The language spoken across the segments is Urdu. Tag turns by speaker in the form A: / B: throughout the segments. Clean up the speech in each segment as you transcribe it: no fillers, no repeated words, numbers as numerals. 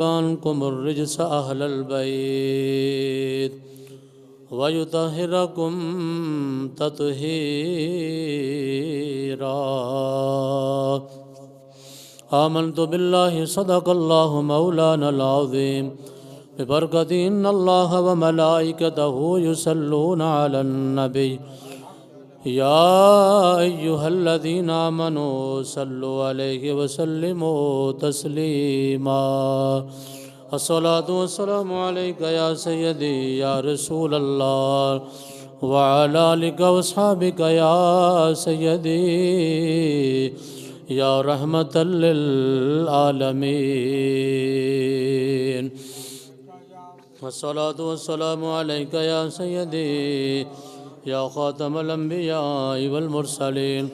A: عنكم الرجس أهل البيت ويطهركم تطهيرا. آمنت بالله صدق الله مولانا العظيم ببركة إن الله وملائكته يصلون على النبي يا أيها الذين آمنوا صلوا عليه وسلموا تسليما. الصلاة والسلام عليك يا سيدي يا رسول الله وعلى آلك وأصحابك يا سيدي يا رحمة للعالمين. الصلاة والسلام عليك يا سيدي يا خاتم الأنبياء والمرسلين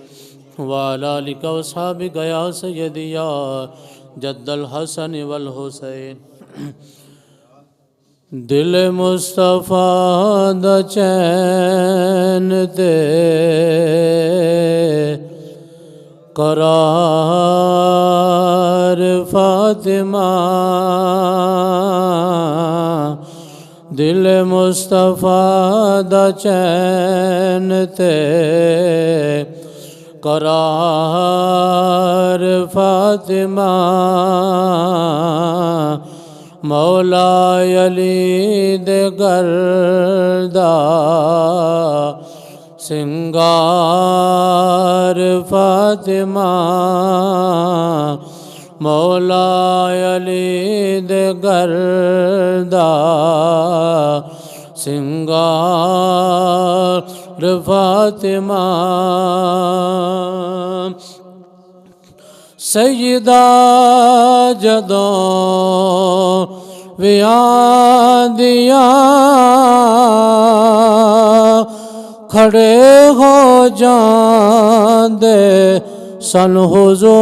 A: وعلى آلك وأصحابك يا سيدي يا جد الحسن والحسين. دل مصطفیٰ دا چین دے قرار فاطمہ، دل مصطفیٰ دا چین تے قرار فاطمہ، مولا علی دے گردا سنگار فاطمہ، مولا علی دے گردا سنگار فاطمہ. سیدہ جدوں ویاں دیا کھڑے ہو جاندے سن حضور،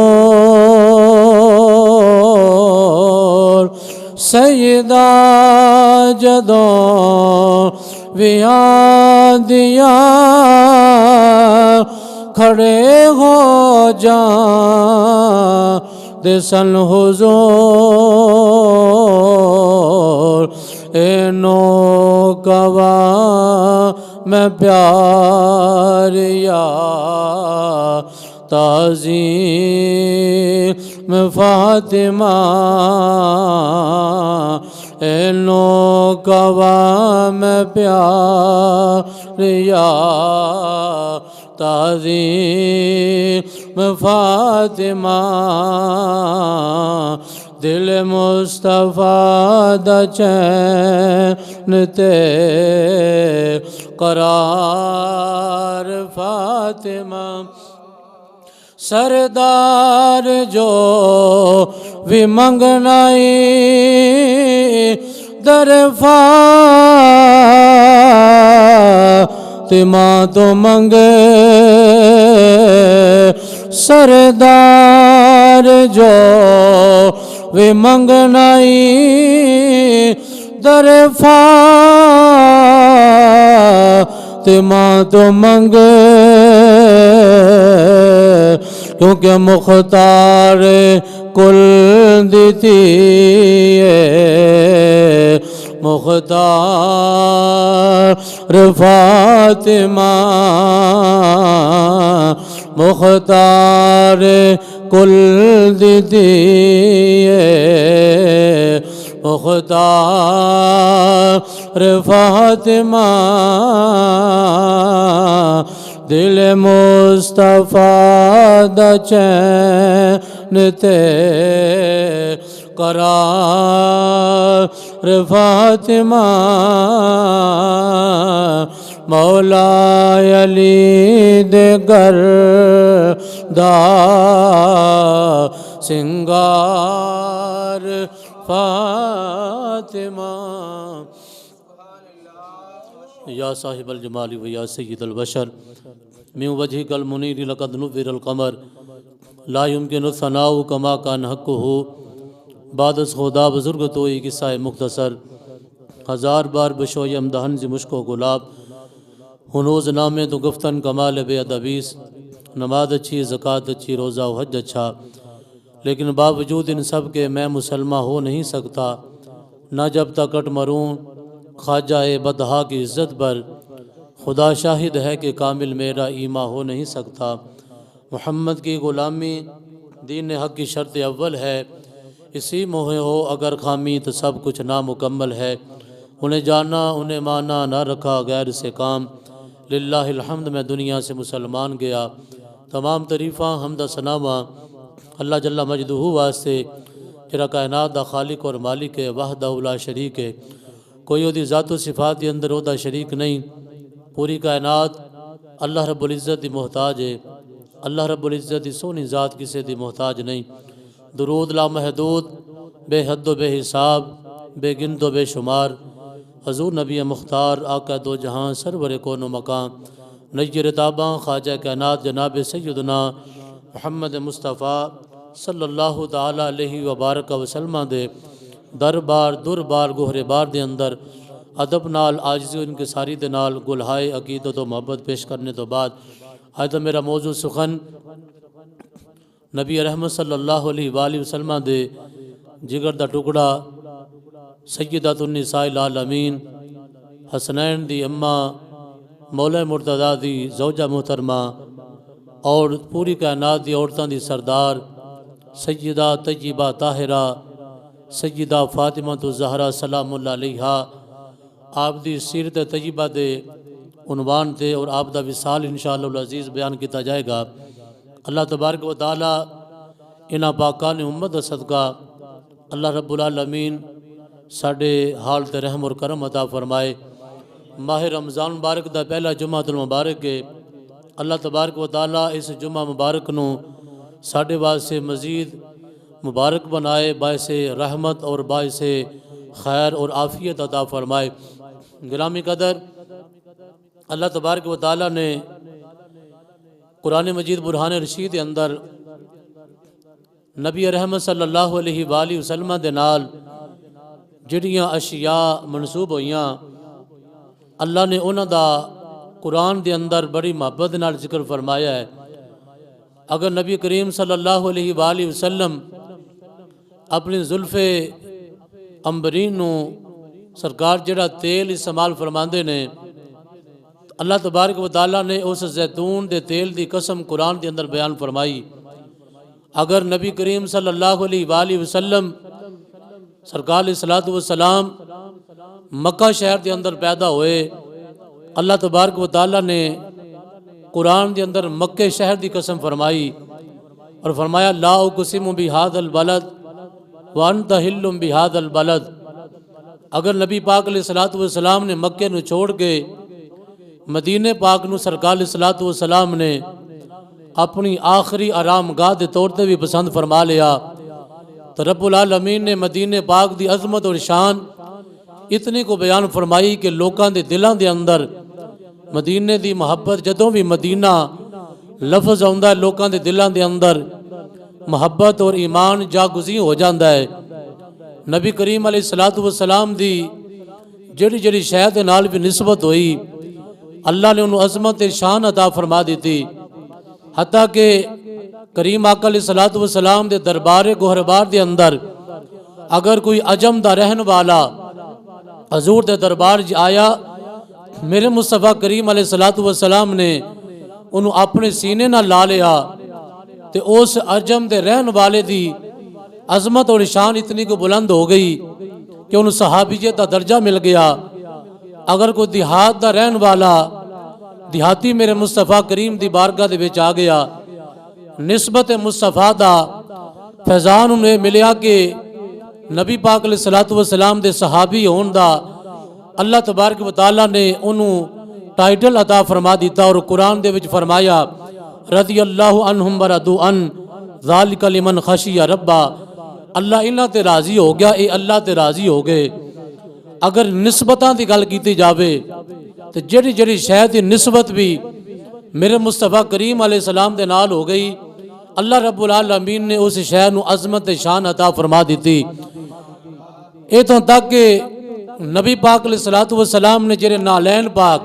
A: سیدہ جدوں ویاں دیا کھڑے ہو جاندے سن حضور، اینو گواہ میں پیار یا تعظیم فاطمہ، اینو گواہ میں پیار یا تعظیم فاطمہ. دل مصطفیٰ دا چین تے قرار فاطمہ، سردار جو بھی منگنائی در فاطمہ تو منگے، سردار جو بھی منگنائی در فاطمہ تو منگے، کیونکہ مختار کل دیتی ہے، مختار فاطمہ، مختار کل دیتی ہے، مختار فاطمہ. دل مصطفیٰ دا چین تے قرار فاطمہ، مولا علی دے گردا سنگار فاطمہ. یا صاحب الجمال و یا سید البشر من وجهك المنیر لقد نور القمر لا يمكن الثناء كما كان حقه. بعد از خدا بزرگ توئی قصہ مختصر، ہزار بار بشویم دہن زی مشک و گلاب، ہنوز نامے تو گفتن کمال بے ادبیس، نماز اچھی، زکوٰۃ اچھی، روزہ و حج اچھا، لیکن باوجود ان سب کے میں مسلمان ہو نہیں سکتا، نہ جب تک کٹ مروں خواجہ بدہا کی عزت پر، خدا شاہد ہے کہ کامل میرا ایمان ہو نہیں سکتا۔ محمد کی غلامی دین حق کی شرط اول ہے، اسی موہ ہو اگر خامی تو سب کچھ نامکمل ہے۔ انہیں جانا انہیں مانا نہ رکھا غیر سے کام، للہ الحمد میں دنیا سے مسلمان گیا۔ تمام تعریفاں حمد و ثناواں اللہ جل مجدہ واسطے جڑا کائنات دا خالق اور مالک ہے، وحدہ لا شریک ہے، کوئی وہ دی ذات و صفات کے اندر وہ دا شریک نہیں۔ پوری کائنات اللہ رب العزت دی محتاج ہے، اللہ رب العزت دی سونی ذات کسی دی محتاج نہیں۔ درود لا محدود بے حد و بے حساب، بے گنت و بے شمار، حضور نبی مختار آقا دو جہاں سرور کون و مقام، نیر تاباں خواجہ کائنات جناب سیدنا محمد مصطفیٰ صلی اللہ تعالیٰ علیہ وبارک وسلم دے دربار دربار گوہرے بار دے اندر ادب نال عاجزی و انکساری دے نال گلہائے عقیدت و محبت پیش کرنے تو بعد آج تو میرا موضوع سخن نبی رحمت صلی اللہ علیہ وآلہ وسلم دے جگر دا ٹکڑا سیدۃ النساء العالمین حسنین دی اماں مولا مرتضیٰ دی زوجہ محترمہ اور پوری کائنات دی عورتاں دی سردار سیدہ طیبہ طاہرہ سیدہ فاطمہ الزہرا سلام اللہ علیہا، آپ دی سیرت طیبہ دے عنوان تے اور آپ دا وصال انشاءاللہ العزیز بیان کیتا جائے گا۔ اللہ تبارک و تعالی انہاں پاکان امت دا صدقہ اللہ رب العالمین ساڈے حال تے رحم اور کرم عطا فرمائے۔ ماہ رمضان مبارک دا پہلا جمعہ المبارک ہے، اللہ تبارک و تعالی اس جمعہ مبارک نو ساڈے واسطے مزید مبارک بنائے، باعث رحمت اور باعث خیر اور عافیت عطا فرمائے۔ گرامی قدر، اللہ تبارک و تعالی نے قرآن مجید برہان رشید کے اندر نبی رحمت صلی اللہ علیہ وآلہ وسلم دے نال جڑیاں اشیاء منسوب ہوئیاں، اللہ نے انہاں دا قرآن دے اندر بڑی محبت نال ذکر فرمایا ہے۔ اگر نبی کریم صلی اللہ علیہ وآلہ وسلم اپنی زلف امبرین نو سرکار جڑا تیل استعمال فرماندے نے، اللہ تبارک و تعالیٰ نے اس زیتون دے تیل دی قسم قرآن دے اندر بیان فرمائی۔ اگر نبی کریم صلی اللہ علیہ وآلہ وسلم سرکار علیہ الصلوۃ والسلام مکہ شہر دے اندر پیدا ہوئے، اللہ تبارک و تعالیٰ نے قرآن دے اندر مکہ شہر دی قسم فرمائی اور فرمایا لا اقسم بہذا البلد وانت حل بہذا البلد۔ اگر نبی پاک علیہ الصلوۃ والسلام نے مکہ نو چھوڑ کے مدینہ پاک نو سرکار علیہ الصلوۃ والسلام نے اپنی آخری آرام گاہ دے طور تے بھی پسند فرما لیا، تو رب العالمین نے مدینہ پاک دی عظمت اور شان اتنی کو بیان فرمائی کہ لوکاں دے دلاں دے اندر مدینہ دی محبت، جدوں بھی مدینہ لفظ آندا ہے لوکاں دے دلاں دے اندر محبت اور ایمان جاگزیں ہو جاندا ہے۔ نبی کریم علیہ الصلوۃ والسلام دی جڑی جڑی شے دے نال بھی نسبت ہوئی، اللہ نے انہوں عظمت شان عطا فرما دیتی، حتیٰ کہ کریم آقا علیہ الصلوۃ والسلام دے دربار گوہربار دے اندر اگر کوئی عجم دا رہن والا حضور دے دربار آیا، میرے مصطفیٰ کریم علیہ الصلوۃ والسلام نے انہوں اپنے سینے نہ لا لیا، تے اس عجم دے رہن والے دی عظمت اور شان اتنی کو بلند ہو گئی کہ انہوں صحابیت دا درجہ مل گیا۔ اگر کوئی دیہات دا رہن والا دیہاتی میرے مصطفیٰ کریم دی بارگاہ دے وچ آ گیا، نسبت مصطفیٰ دا فیضان انہیں ملیا کہ نبی پاک علیہ الصلوۃ والسلام دے صحابی ہون دا اللہ تبارک و تعالیٰ نے انہوں ٹائٹل عطا فرما دیتا اور قرآن دے وچ فرمایا رضی اللہ عنہم ورضوا عنہ ذالک لمن خشی ربا، اللہ انہاں تے راضی ہو گیا، اے اللہ تے راضی ہو گئے۔ اگر نسبتاں دی گل کیتی جاوے تو جڑی جڑی شے دی نسبت بھی میرے مصطفیٰ کریم علیہ السلام دے نال ہو گئی، اللہ رب العالمین نے اس شے نو عظمت شان عطا فرما دیتی۔ ایتھوں تک کہ نبی پاک علیہ الصلوۃ والسلام نے جڑے نالین پاک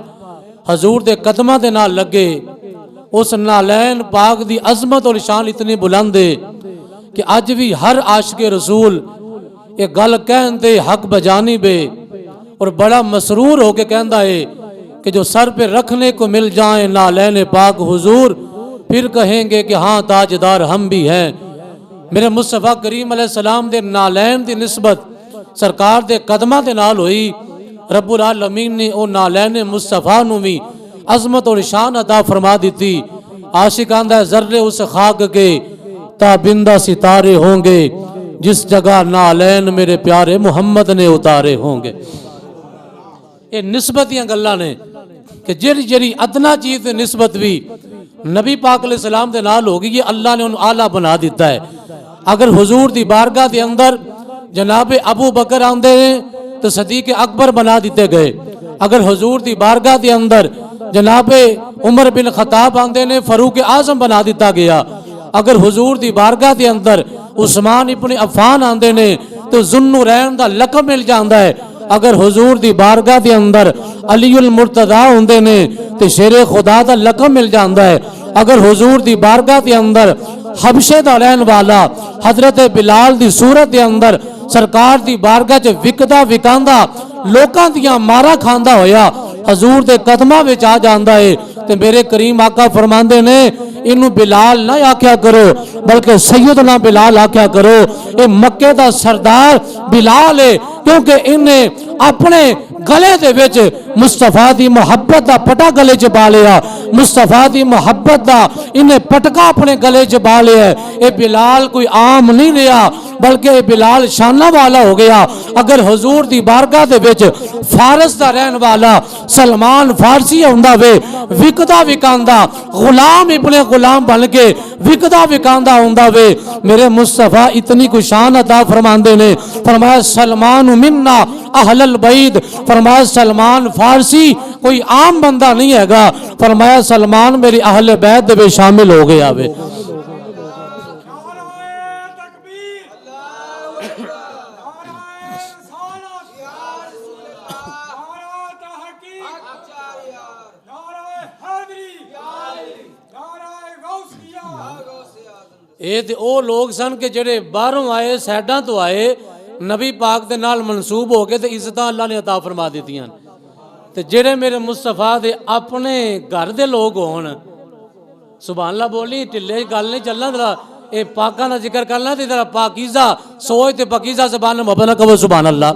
A: حضور دے قدماں دے نال لگے، اس نالین پاک دی عظمت اور شان اتنی بلند ہے کہ اج بھی ہر عاشق رسول یہ گل کہندے حق بجانی بے اور بڑا مسرور ہو کے کہندا ہے کہ جو سر پہ رکھنے کو مل جائیں نالین پاک حضور، پھر کہیں گے کہ ہاں تاجدار ہم بھی ہیں۔ میرے مصطفیٰ کریم علیہ السلام دے نالین دی نسبت سرکار دے قدمہ دے نال ہوئی۔ رب العالمین نے او نالین مصطفیٰ نو بھی عظمت اور شان عطا فرما دیتی۔ عاشق آندہ ہے ذرے اس خاک کے تابندہ ستارے ہوں گے، جس جگہ نالین میرے پیارے محمد نے اتارے ہوں گے۔ یہ نسبتیاں گلاں نے کہ جری جری ادنا چیز نسبت بھی نبی پاک علیہ السلام دے نال ہوگی، یہ اللہ نے انہوں اعلیٰ بنا دیتا ہے۔ اگر حضور دی بارگاہ دے اندر جناب ابو بکر آندے ہیں تو صدیق اکبر بنا دیتے گئے۔ اگر حضور دی بارگاہ دے اندر جناب عمر بن خطاب آندے نے فاروق اعظم بنا دیتا گیا۔ اگر حضور دی بارگاہ دے اندر عثمان ابن عفان آندے نے تو ذوالنورین دا لقب مل جاندا ہے۔ اگر حضور دی بارگاہ دے اندر علی المرتضیٰ ہوندے نے تو شیر خدا دا لقب مل جاندا ہے۔ اگر حضور دی بارگاہ دے اندر حبشے دا رہن والا حضرت بلال دی صورت دے اندر سرکار دی بارگاہ چ وکدا وکاندا لوکاں دیاں مارا کھاندا ہویا حضور دے قدماں وچ آ جاندا ہے، تے میرے کریم آقا فرماندے نے انہوں بلال نہ آکھیا کرو بلکہ سیدنا بلال آکھیا کرو۔ اے مکے دا سردار بلال ہے کیونکہ انہیں اپنے گلے دے وچ مصطفیٰ دی محبت دا پٹا گلے چ پا لیا، مصطفیٰ دی محبت دا انہیں پٹکا اپنے گلے چ پا لیا ہے۔ اے بلال کوئی عام نہیں رہا بلکہ اے بلال شانہ والا ہو گیا۔ اگر حضور دی بارگاہ دے وچ فارس دا رہن والا سلمان فارسی ہوندا وے وکدا وکاندا غلام ابن غلام بن کے وکدا وکاندا ہوندا وے، میرے مصطفیٰ اتنی کوئی شان عطا فرماندے نے۔ فرمایا سلمان منا اہل البیت، فرمایا سلمان فارسی کوئی عام بندہ نہیں ہے گا، فرمایا سلمان میری اہل بیت دے شامل ہو گیا وے۔ اے تے او لوگ سن کہ جڑے باہروں آئے سیڈاں تو آئے نبی پاک دے نال منسوب ہو کے تے عزتاں اللہ نے عطا فرما دیتیاں، تے جڑے میرے مصطفیٰ دے اپنے گھر دے لوگ ہون، سبحان اللہ بولی ٹلے گل نہیں چلنا، ذرا اے پاکاں دا ذکر کرنا تے ذرا پاکیزہ سوچ تے پاکیزہ زبان محبت نہ کہو سبحان اللہ۔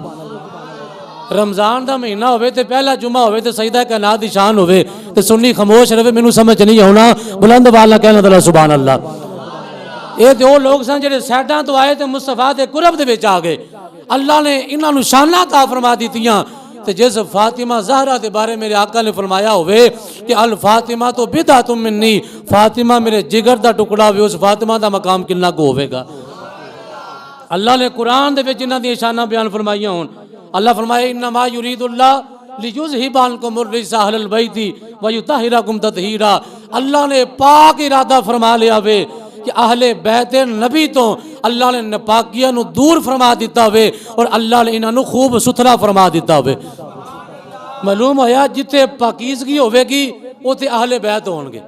A: رمضان دا مہینہ ہوئے تے پہلا جمعہ ہوئے تے سجدہ کائنات دی شان ہوئے تے سنی خاموش رہے، مینوں سمجھ نہیں ہونا، بلند والا کہنا ذرا سبحان اللہ۔ یہ دو لوگ سن جڑے سیڈاں تو آئے تے مصطفیٰ دے قرب دے وچ آ گئے، اللہ نے انہاں نوں شاناں عطا فرما دتیاں۔ تے جس فاطمہ زہرا دے بارے میرے آقا نے فرمایا ہوئے کہ الفاطمہ تو بدعۃ منی، فاطمہ میرے جگر دا ٹکڑا ہوئے، اس فاطمہ دا مقام کتنا کو ہوئے گا۔ اللہ نے قرآن دے وچ انہاں دی شاناں بیان فرمائیاں ہون۔ اللہ فرمائے انما یرید اللہ لیذھب عنکم الرجس اہل البیت ویطہرکم تطہیرا، اللہ نے پاک ارادہ فرما لیا ہوئے کہ اہل بیت نبی تو اللہ نے نپاکیاں نو دور فرما دیتا ہوئے اور اللہ نے انہاں نو خوب ستھرا فرما دیتا ہوئے۔ معلوم ہویا جتے پاکیزگی ہوئے گی اوتے اہل بیت ہون گے،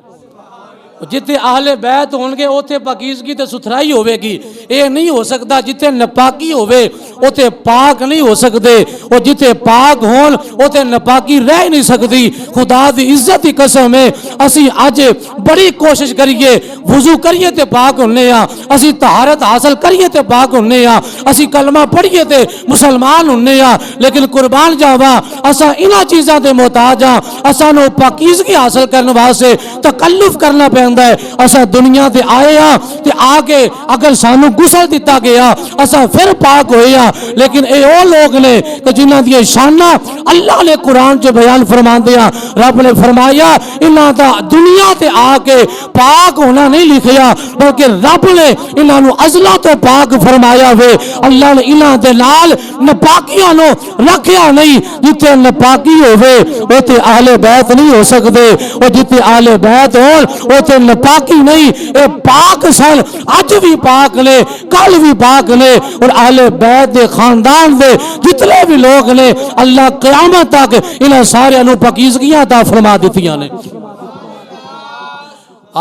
A: جتے اہل بیت ہون گے اوتے پاکیزگی تے ستھرائی ہوئے گی۔ اے نہیں ہو سکتا جتے نپاکی ہوئے اوتے پاک نہیں ہو سکتے، اور جتے پاک ہون اوتے نپاکی رہ نہیں سکتی۔ خدا دی عزت دی قسم ہے اسی اج بڑی کوشش کریے وضو کریے تے پاک ہونے ہاں، اسی طہارت حاصل کریے تے پاک ہونے ہاں، اسی کلمہ پڑھیے تے مسلمان ہونے ہاں، لیکن قربان جاوا اساں انہاں چیزاں دے محتاج ہاں۔ اساں نو پاکیزگی حاصل کرنے واسطے تکلف کرنا پیندا ہے۔ اساں دنیا تے آئے ہاں تے آ کے اگر سانو غسل دتا گیا اساں پھر پاک ہوئے ہاں، لیکن اے او لوگ نے کہ جنہاں دی شاناں اللہ نے قرآن چ بیان فرماندے ہاں۔ رب نے فرمایا انہاں دا دنیا تے آ کے پاک ہونا نہیں لکھیا بلکہ رب نے انہاں نو ازلا تو پاک فرمایا ہوئے۔ اللہ نے انہاں دے نال نپاکیاں نو رکھیا نہیں، جتے نپاکی ہوئے اوتے اہل بیت نہیں ہو سکتے، اور جتے اہل بیت ہون اوتے نپاکی نہیں۔ اے پاک سن، اج بھی پاک نے، کل بھی پاک نے، اور اہل بیت دے خاندان دے جتنے بھی لوگ نے اللہ قیامت تک انہاں سارے نو پاکیزگیاں عطا فرما دتیاں نے۔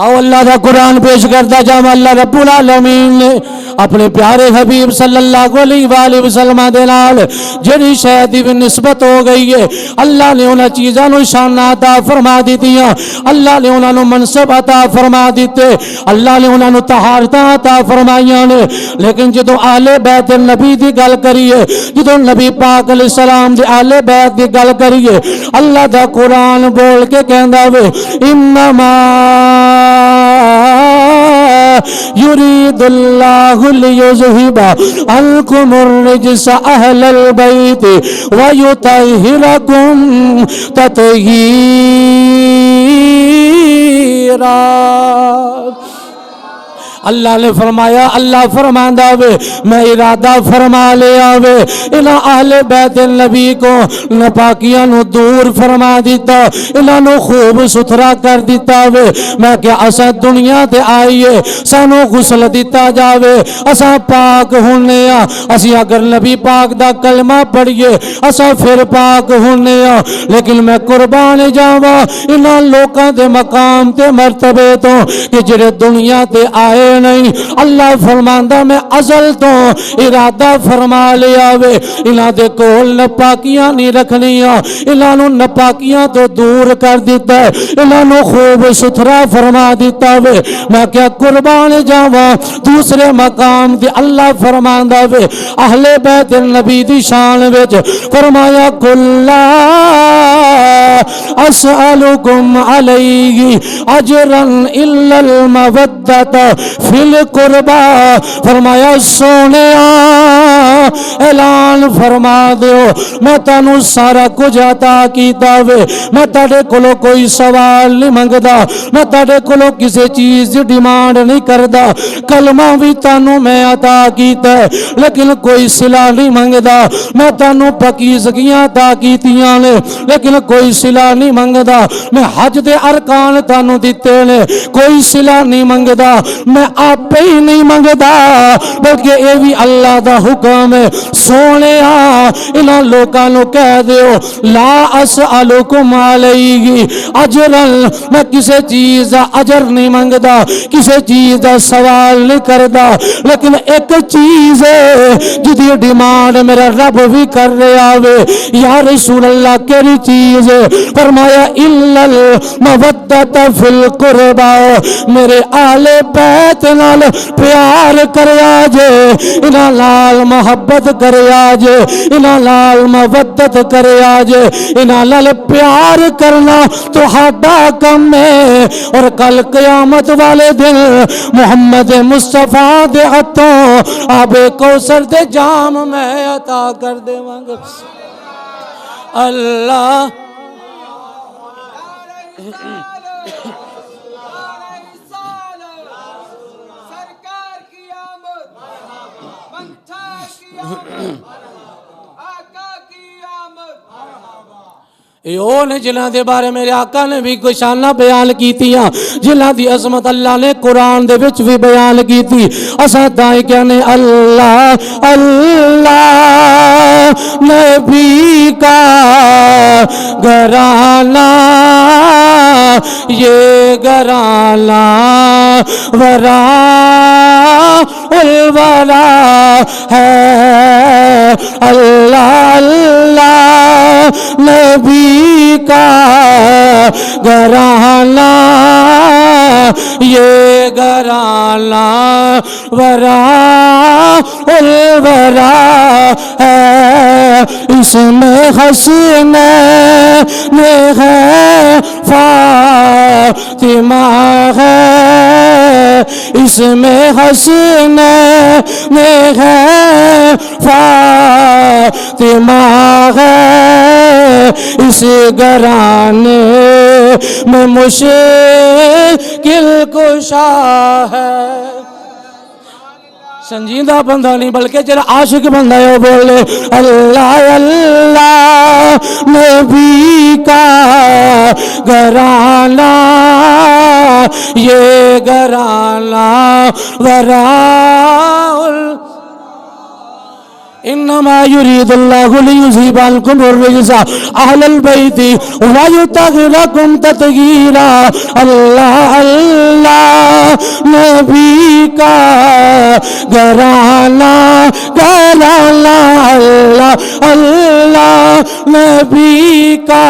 A: آؤ اللہ دا قرآن پیش کرتا جاؤں. اللہ رب العالمین نے اپنے پیارے حبیب صلی اللہ علیہ وآلہ وسلم دے نال جڑی شے دی نسبت ہو گئی ہے اللہ نے انہاں چیزاں نو شان عطا فرما دتیاں. اللہ نے انہاں نو منصب عطا فرما دیتے. اللہ نے انہاں نو طہارتاں عطا فرمائیاں نے. لیکن جدوں اہل بیت نبی دی گل کریے, جدوں نبی پاک علیہ السلام دی اہل بیت دی گل کریے, اللہ دا قرآن بول کے کہندا وے انما یرید اللہ لیذہب عنکم الرجس اہل البیت ویطہرکم تطہیرا. اللہ نے فرمایا, اللہ فرماندا وے میں ارادہ فرما لیا وے انہاں اہل بیت نبی کو ناپاکیاں نو دور فرما دیتا, انہاں نو خوب ستھرا کر دیتا وے. میں کہ اساں دنیا تے آئیے سانو غسل دیتا جاوے اساں پاک ہونے ہاں. اسی اگر نبی پاک دا کلمہ پڑھیے اساں پھر پاک ہونے ہاں. لیکن میں قربان جاواں انہاں لوکاں دے مقام تے مرتبے تو کہ جڑے دنیا تے آئے نہیں. اللہ فرماندا میں ازل تو ارادہ فرما لیا وے انہاں دے کول ناپاکیاں نہیں رکھنیاں, انہاں نو ناپاکیاں تو دور کر دیتا ہے, انہاں نو خوب ستھرا فرما دیتا وے. میں کیا قربان جاواں دوسرے مقام تے اللہ فرماندا وے اہل بیت نبی دی شان وچ فرمایا کلا اسألکم علیہ اجرا الا المودۃ فی القربا. فرمایا سونیا اعلان فرما دیو میں تانوں سارا کچھ عطا کیتا وے, میں تاڑے کولو کوئی سوال نہیں منگدا, میں تاڑے کولو کسی چیز دی ڈیمانڈ نہیں کردا. کلمہ بھی تانوں میں عطا کیتا ہے لیکن کوئی صلہ نہیں منگدا. میں تانوں پاکیزگیاں عطا کیتیاں نے لیکن کوئی صلہ نہیں منگدا. میں حج دے ارکان تانوں دتے نے کوئی صلہ نہیں منگدا. میں آپ ہی نہیں منگدا بلکہ اے بھی اللہ دا حکم ہے. سونے انہاں لوکاں نو کہہ دیو لا اسألکم علیہ اجرا, میں کسی چیز دا اجر نہیں منگدا, کسی چیز دا سوال نہیں کردا. لیکن ایک چیز ہے جدی ڈیمانڈ میرا رب بھی کر رہا وے. یا رسول اللہ کیڑی چیز ہے؟ فرمایا الا المودۃ فی القربا, میرے آل بیت نال پیار کریا جے, انہاں نال محبت کریا جے, انہاں نال مودت کریا جے. انہاں نال پیار کرنا تہاڈا کم ہے اور کل قیامت والے دن محمد مصطفیٰ دے ہتھوں آب کوثر دے جام میں عطا کر دیواں گا. اللہ یہ نے جنہاں دے بارے میرے آقا نے بھی کوئی شانہ بیان کی تیاں, جنہاں دی عظمت اللہ نے قرآن دے وچ بھی بیان کی تھی. اساں تائیں کہنے اللہ اللہ نبی کا گھرانہ یہ گھرانہ ورا الورا ہے. اللہ اللہ نبی کا گھرانہ یہ گھرانہ ورا الورا ہے. اس میں حسین ہے فاطمہ ہے, اس میں حسین ہے فاطمہ ہے, اس گھرانے میں مشکل کشا ہے. سنجیدہ بندہ نہیں بلکہ جرا عاشق بندہ ہے وہ بولے اللہ اللہ نبی کا گھرانہ یہ گھرانہ ورا
B: انما یرید اللہ لیذہب عنکم الرجس اہل البیت ویطہرکم تطہیرا۔ اللہ اللہ نبی کا گھرانہ گھرانہ، اللہ اللہ نبی کا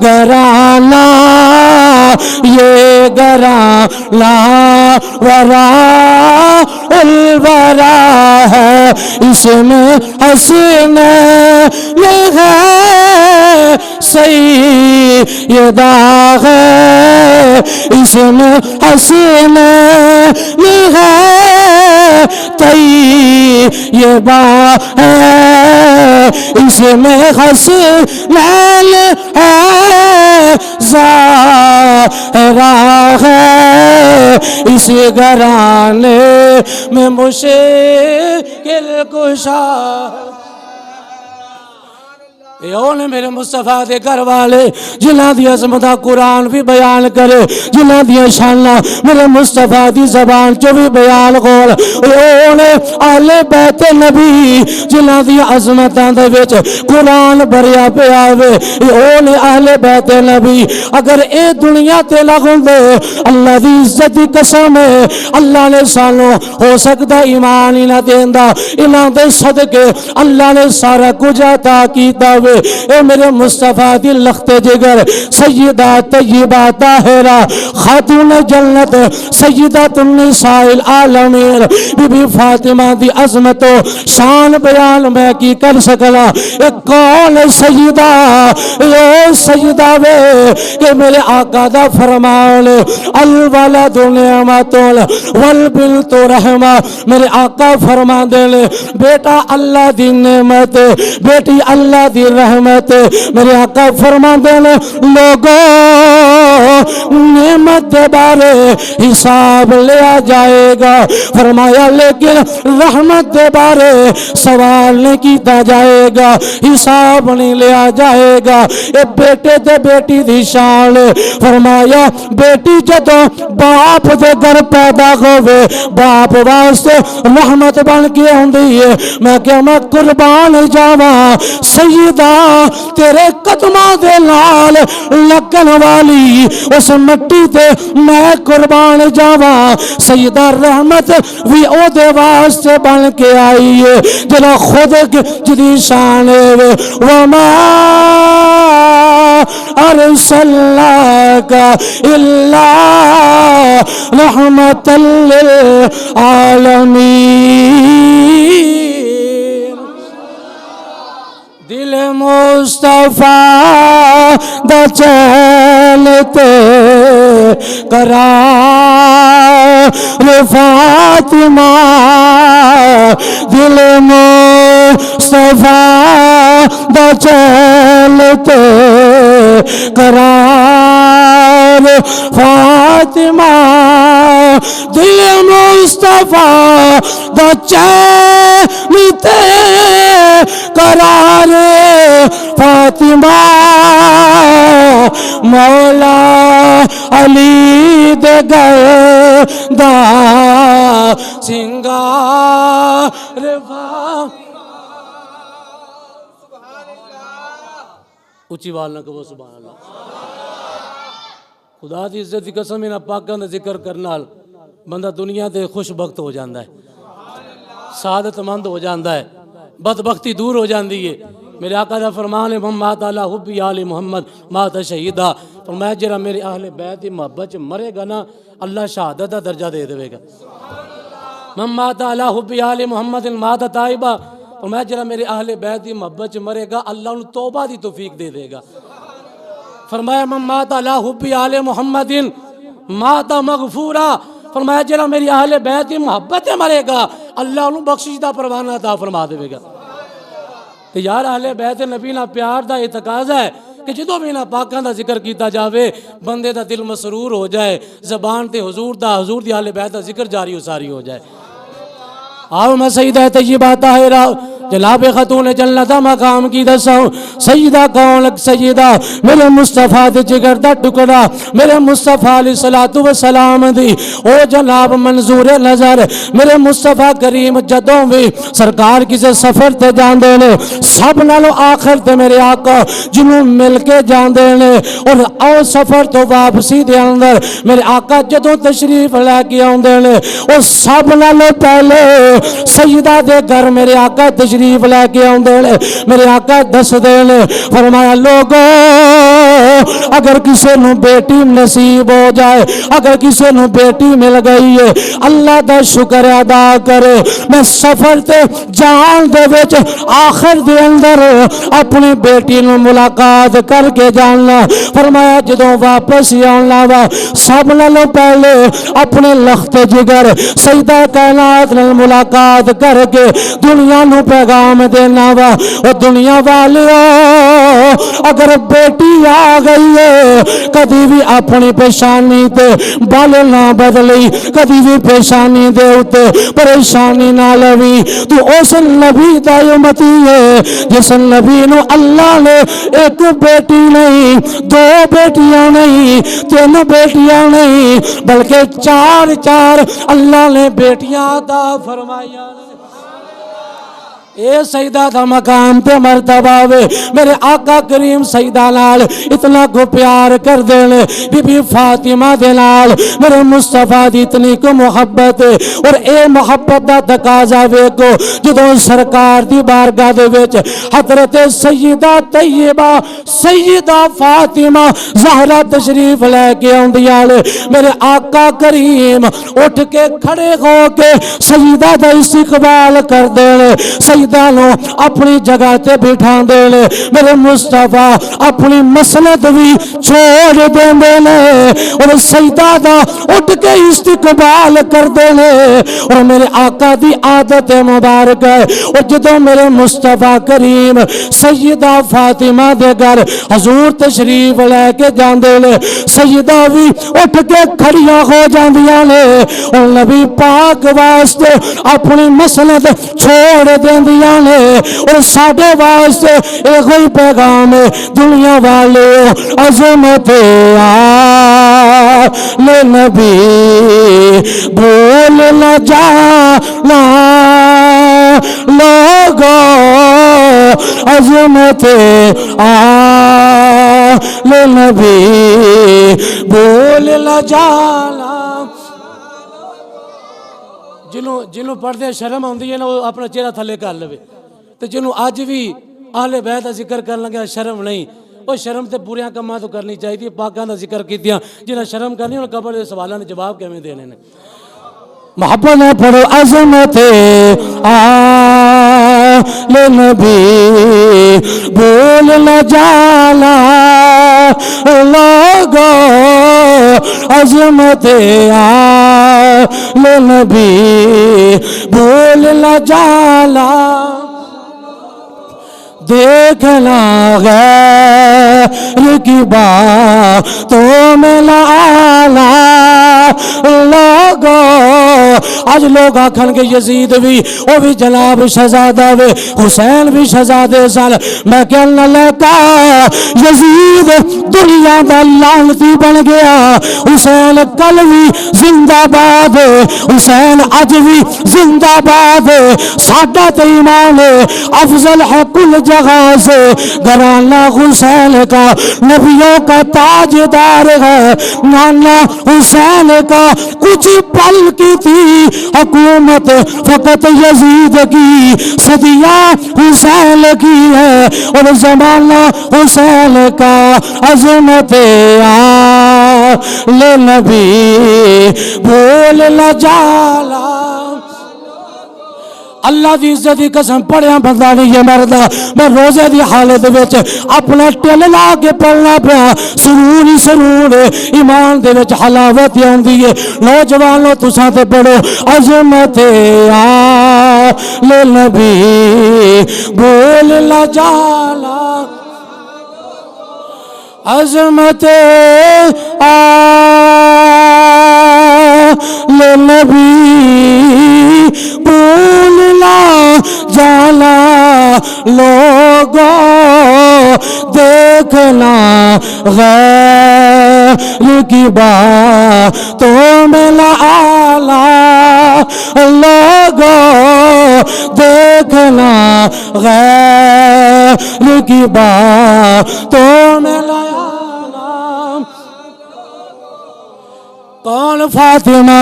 B: گھرانہ، یہ گھرانہ وراء الورا ہے، اس میں حسین یہ ہے سیدہ ہے، اس میں حسین یہ ہے طیبہ ہے، اس میں حسین ہے ظاہرہ ہے، اس گھرانے میں مشکل کشا۔ نے میرے مصطفیٰ دے گھر والے جنہاں دی عظمتہ قرآن بھی بیان کرے، جنہاں دی شانہ میرے مصطفیٰ دی زبان چو بھی بیان کر۔ نے اہل بیت نبی جنہاں دی عظمتاں دے وچ قرآن بھریا پیا وے، نے اہل بیت نبی اگر اے دنیا تے لگن دے اللہ دی عزت دی قسم ہے، اللہ نے سانو ہو سکتا ایمان ہی نہ دیندا، انہاں دے صدقے اللہ نے سارا کچھ عطا کیتا وے۔ اے میرے مصطفیٰ دی لخت جگر سیدہ طیبہ طاہرہ خاتون جنت سیدہ النساء العالمین بی بی فاطمہ دی عظمت و شان بیان میں کی کر سکلا۔ ایک کون سیدہ یہ سیدہ وے کہ میرے آقا دا فرمان الولد نعمت والبنت رحمہ، میرے آقا فرمان دے لے بیٹا اللہ دی نعمت، بیٹی اللہ دی رحمت۔ میرے آقا فرمان دے لے لوگوں نعمت دے بارے حساب لیا جائے گا، فرمایا لیکن رحمت دے بارے سوال نہیں کیتا جائے گا، حساب نہیں لیا جائے گا۔ اے بیٹے تے بیٹی دی شان، فرمایا بیٹی جدوں باپ دے گھر پیدا ہوئے باپ واسطے رحمت بن کے ہوندی ہے۔ میں کہ میں قربان جاواں سیدہ تیرے قدماں دے نال لگن والی اس مٹی تے میں قربان جاواں، سیدہ رحمت بھی او دے واسطے بن کے آئی ہے جنا خود جدی شان ہے۔ وما ارسلناک الا رحمت للعالمین۔ دل مصطفیٰ دا چلتے قرار فاطمہ، دل مصطفیٰ دا چلتے قرار فاطمہ، دل مصطفیٰ دا چلتے قرار فاطمہ، مولا علی دے گھر دا سنگار اچھی وال نہ کہو سبحان اللہ۔ خدا دی عزت دی قسم انہاں پاکاں دا ذکر کرنا بندہ دنیا دے خوش بخت ہو جاندہ ہے، سعادت مند ہو جاندہ ہے، بدبختی دور ہو جاندی ہے۔ میرے آقا دا فرمان ہے من مات علی حب آل محمد مات شہیدہ، فرمایا جرا میرے اہل بیت دی محبت چ مرے گا نا اللہ شہادت دا درجہ دے دے گا۔ من مات علی حب آل محمد مات تائبہ، فرمایا جرا میرے اہل بیت دی محبت چ مرے گا اللہ انہوں توبہ دی توفیق دے دے گا۔ فرمایا من مات علی حب آل محمد مات مغفورا، فرمایا جرا میری اہل بیت دی محبت مرے گا اللہ انہوں بخشش دا پروانہ عطا فرما دے گا۔ تو یار اہل بیت نبی نہ پیار دا یہ تقاضا ہے کہ جدوں بھی نہ پاکاں دا ذکر کیتا جاوے بندے دا دل مسرور ہو جائے، زبان تے حضور دی اہل بیت دا ذکر جاری و ساری ہو جائے۔ آؤ میں سیدہ طیبہ طاہرہ جناب خاتون جنت دا مقام کی دسو سیدہ کون سیدہ میرے مصطفیٰ دے جگر دا ٹکڑا میرے مصطفیٰ علیہ الصلوۃ والسلام دی او جناب منظور نظر میرے مصطفیٰ کریم جدوں بھی سرکار کسے سفر تے جاندے نے سب نالوں آخر تے میرے آقا جنوں مل کے جاندے نے اور او سفر تو واپسی دے اندر میرے آقا جدوں تشریف لے کے آندے نے اور سب نالوں پہلے سیدہ دے گھر میرے آقا تشریف لے کے آندے نے میرے آقا دس دے نے فرمایا لوگو اگر کسی نو بیٹی نصیب ہو جائے اگر کسی نو بیٹی مل گئی ہے اللہ دا شکر ادا کرے میں سفر تے جان دے وچ آخر دے اندر اپنی بیٹی نو ملاقات کر کے جاننا فرمایا جدوں واپس آنا وا سب نالوں پہلے اپنے لخت جگر سیدہ کائنات نال ملاقات کر کے دنیا نو پیغام دینا وا او دنیا والیو اگر بیٹی آ گئی ہے کدی بھی اپنی پیشانی تے بال نہ بدلی کدی بھی پیشانی دے اتے پریشانی نہ لوی تو اس نبی دا امتی ہے جس نبی نو اللہ نے ایک بیٹی نہیں دو بیٹیاں نہیں تین بیٹیاں نہیں بلکہ چار چار اللہ نے بیٹیاں عطا فرمایا اے سیدہ دا مقام تے مرتبہ وے میرے آقا کریم سیدہ نال اتنا کو پیار کر دینے بی بی فاطمہ دے نال میرے مصطفیٰ دی اتنی کو محبت اور اے محبت دا تقاضا وے کو جدوں سرکار دی بارگاہ دے وچ حضرت سیدہ طیبہ سیدہ فاطمہ زہرا تشریف لے کے آندیالے میرے آقا کریم اٹھ کے کھڑے ہو کے سیدہ دا استقبال کر دینے سیدہ نو اپنی جگہ تے بٹھا دینے میرے مصطفیٰ اپنی مسند بھی چھوڑ دینے اور سیدہ دا اٹھ کے استقبال کر دینے اور میرے آقا دی عادت مبارک ہے اور جدوں میرے مصطفیٰ کریم سیدہ فاطمہ دے گھر حضور تشریف لے کے جان دینے سیدہ بھی اٹھ کے کھڑیاں ہو جاندیاں نے اور نبی پاک واسطے اپنی مسند چھوڑ دیندی اور ساڈے واسطے ایک ہی پیغام ہے دنیا والے عظمت آلِ نبی بھول نہ جانا لوگو عظمت آلِ نبی بھول نہ جانا جنہوں پڑھتے شرم آتی ہے نا وہ اپنا چہرہ تھلے کر لے تو جنہوں اج بھی اہل بیت کا ذکر کر لگا شرم نہیں وہ شرم تے بریاں کماں تو کرنی چاہیے پاکاں دا ذکر کیتیاں جنہاں شرم کرنی انہوں قبر دے سوالوں نے جواب کیویں دینے نے محبت نہ پڑھو عظمت آلِ نبی بھول نہ جانا لوگو عظمت آلِ نبی بھول نہ جانا دیکھنا غیر کی باتوں میں نہ آنا لوگو آج لوگ آکھن کے یزید بھی وہ بھی جناب شہزادہ وے حسین بھی شہزادے سال میں کہنا لگا یزید دنیا دا لعنتی بن گیا حسین کل بھی زندہ باد حسین اج بھی زندہ باد ساڈا تے ایمان افضل ہے کل جگہ سے گھرانہ حسین کا نبیوں کا تاجدار ہے نانا حسین کا کچھ پل کی تھی حکومت فقط یزید کی صدیہ حسین کی ہے اور زمانہ حسین کا عظمت آلِ نبی بھول نہ جانا اللہ دی عزت دی قسم پڑھیا بندہ نہیں یہ مردا میں روزے دی حالت وچ اپنا ٹل لا کے پڑھنا پیا سرور ہی سرور ایمان دے وچ حلاوت آندی ہے نوجوانوں تساں تے پڑھو عظمت آلِ نبی بھول نہ جانا عظمت آلِ لنبی بھولنا جانا لوگوں دیکھنا غیر کی باتوں میں لا آلہ لوگوں دیکھنا غیر کی باتوں میں لا آلہ کون فاطمہ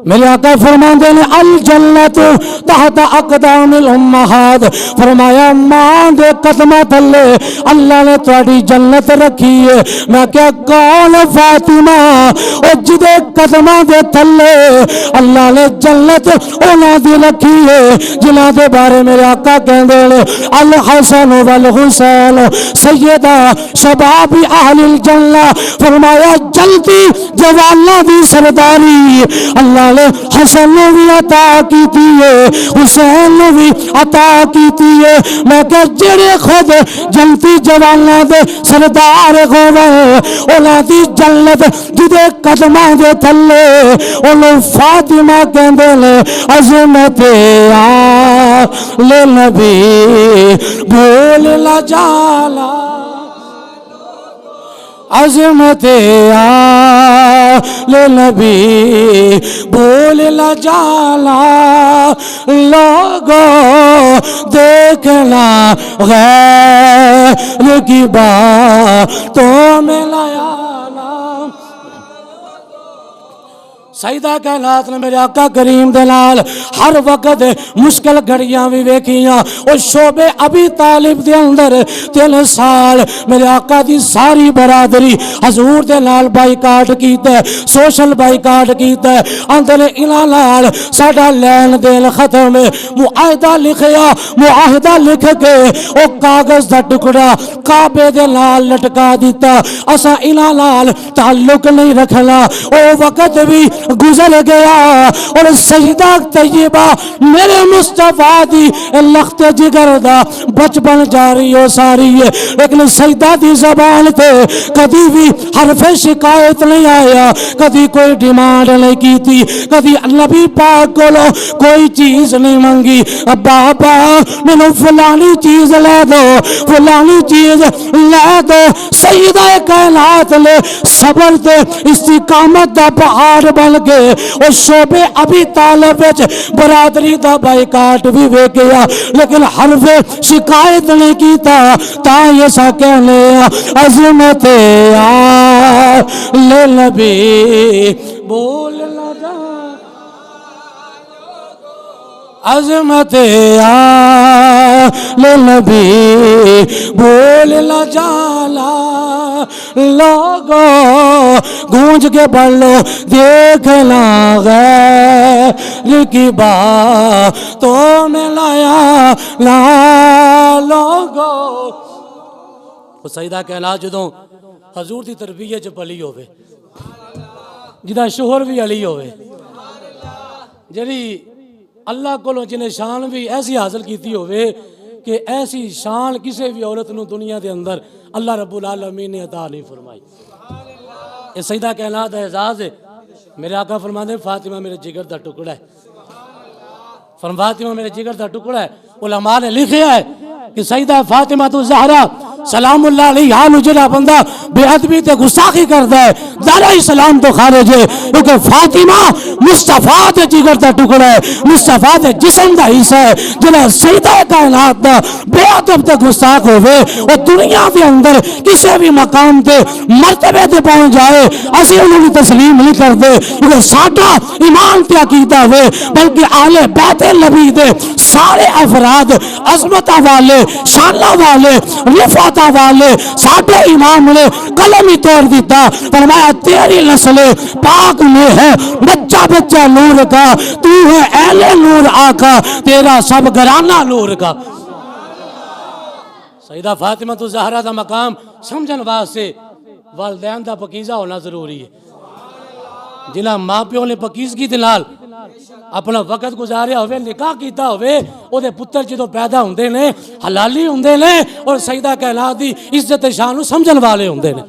B: میرے آقا فرماندے نے الجنت تحت اقدام الامہات فرمایا ماں دے قدمہ تھلے اللہ نے تہاڈی جنت رکھی ہے میں کیا کون فاطمہ او جدے قدمہ دے تھلے اللہ نے جنت انہاں دی رکھی ہے جنہاں دے بارے میرے آقا کہندے نے الحسن والحسین سیدہ شباب اہل الجنہ فرمایا جلدی جواناں دی سرداری اللہ نے حسن نے بھی عطا کی ہے حسین نے بھی عطا کی ہے میں کہ جڑے خود جنتی جواناں دے سردار ہوئے انہاں دی جنت جدے قدماں دے تھلے انہوں فاطمہ کہندے نے عظمت آل نبی بھول نہ جانا عظمت آل نبی بھول نہ جانا لوگوں دیکھنا غیر کی باتوں میں لایا سیدہ کائنات نے میرے آقا کریم دے نال ہر وقت مشکل گھڑیاں بھی ویکھیاں او شعبے ابی طالب دے اندر 3 سال میرے آقا دی ساری برادری حضور دے نال بائیکاٹ کیتا ہے سوشل بائیکاٹ کیتا ہے اندر انہاں نال ساڈا لین دین ختم ہے معاہدہ لکھیا معاہدہ لکھ کے او کاغذ دا ٹکڑا کعبے دے نال لٹکا دیتا اساں انہاں نال تعلق نہیں رکھنا او وقت بھی گزر گیا اور سیدہ طیبہ میرے مصطفیٰ دی لخت جگر دا بچپن جاری ہو ساری ہے لیکن سیدہ دی زبان تے کدی بھی حرف شکایت نہیں آیا کدی کوئی ڈیمانڈ نہیں کی تھی کدی نبی پاک کو کوئی چیز نہیں منگی بابا میں فلانی چیز لے دو فلانی چیز لے دو سیدہ کائنات لے صبر تے استقامت دا پہاڑ بن گئے اور شعبے ابھی طالب وچ برادری دا بائیکاٹ بھی ویکھیا لیکن حرف شکایت نہیں کیتا تا یہ سا کہنے عظمت آل نبی بول نہ جا عظمت آل نبی بول نہ جانا لوگوں گونج کے پڑھ لو دیکھنا غیر کی باتوں میں لایا لا لوگوں سیدہ کائنات جدوں حضور دی تربیت چ پلی ہوے جدا شوہر بھی علی ہوے جڑی اللہ کو جنہیں شان بھی ایسی حاصل کیتی ہوئے کہ ایسی شان کسی بھی عورت نو دنیا دے اندر اللہ رب العالمین نے عطا نہیں فرمائی یہ سیدہ کائنات ہے اعزاز ہے میرے آقا فرماتے ہیں فاطمہ میرے جگر دا ٹکڑا ہے فاطمہ میرے جگر دا ٹکڑا ہے علماء نے لکھیا ہے کہ سیدہ فاطمہ تو زہرا سلام اللہ علیہ حال جڑا بندہ بے ادبی تے گستاخی کردا ہے دارا اسلام تو خارج ہے کیونکہ فاطمہ مصطفیٰ دے جگر دا ٹکڑا ہے مصطفیٰ دے جسم دا حصہ ہے جڑا سیدہ کائنات دا بے ادب تے گستاخ ہوے اور دنیا دے اندر کسی بھی مقام تے مرتبے تے پہنچ جائے اسی انہوں کی تسلیم نہیں کرتے کیونکہ ساڈا ایمان تے عقیدہ ہوے بلکہ اہل بیت نبی دے سارے افراد عظمت والے شانہ والے رفعت والے ساڈے امام نے قلم ہی توڑ دیتا فرمایا تیری نسل پاک میں ہے بچہ بچہ نور کا تو ہے اہل نور آقا تیرا سب گھرانہ نور کا سیدہ فاطمہ تو زہرا دا مقام سمجھن واسطے والدین دا پکیزہ ہونا ضروری ہے جنہاں ماں پیو نے پکیزگی دے نال اپنا وقت گزاریا ہوئے نکاح کیتا ہوئے او دے پتر جدو پیدا ہوندے نے حلالی ہوندے نے اور سیدہ کائنات دی عزت شان سمجھن والے ہوندے نے